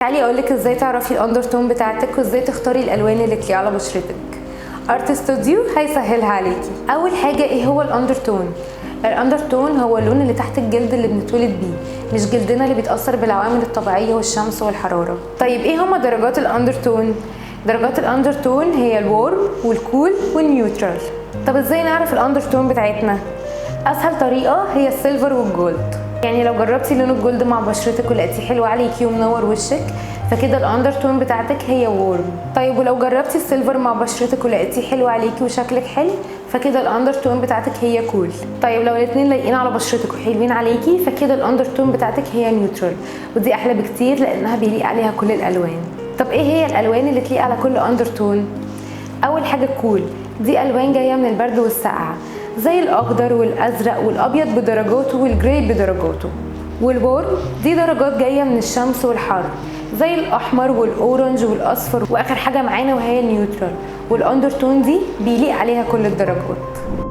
تعالي اقولك ازاي تعرفي الاندرتون بتاعتك وازاي تختاري الالوان اللي تليق على بشرتك. ارت ستوديو هيسهلها عليكي. اول حاجه ايه هو الاندرتون؟ الاندرتون هو اللون اللي تحت الجلد اللي بنتولد بيه، مش جلدنا اللي بيتاثر بالعوامل الطبيعيه والشمس والحراره. طيب ايه هما درجات الاندرتون؟ درجات الاندرتون هي الورم والكول والنيوترال. طب ازاي نعرف الاندرتون بتاعتنا؟ اسهل طريقه هي السيلفر والجولد. يعني لو جربتي لون الجولد مع بشرتك ولقيتيه حلو عليكي ومنور وشك فكده الاندرتون بتاعتك هي وورم. طيب ولو جربتي السيلفر مع بشرتك ولقيتيه حلو عليكي وشكلك حلو فكده الاندرتون بتاعتك هي كول. طيب لو الاتنين لايقين على بشرتك وحلوين عليكي فكده الاندرتون بتاعتك هي نيوترال، ودي احلى بكتير لانها بيليق عليها كل الالوان. طب ايه هي الالوان اللي تليق على كل اندرتون؟ اول حاجه كول، دي الوان جايه من البرد والسقعه زي الاخضر والازرق والابيض بدرجاته والجراي بدرجاته. والورم دي درجات جايه من الشمس والحر زي الاحمر والاورنج والاصفر. واخر حاجه معانا وهي النيوترال، والاندرتون دي بيليق عليها كل الدرجات.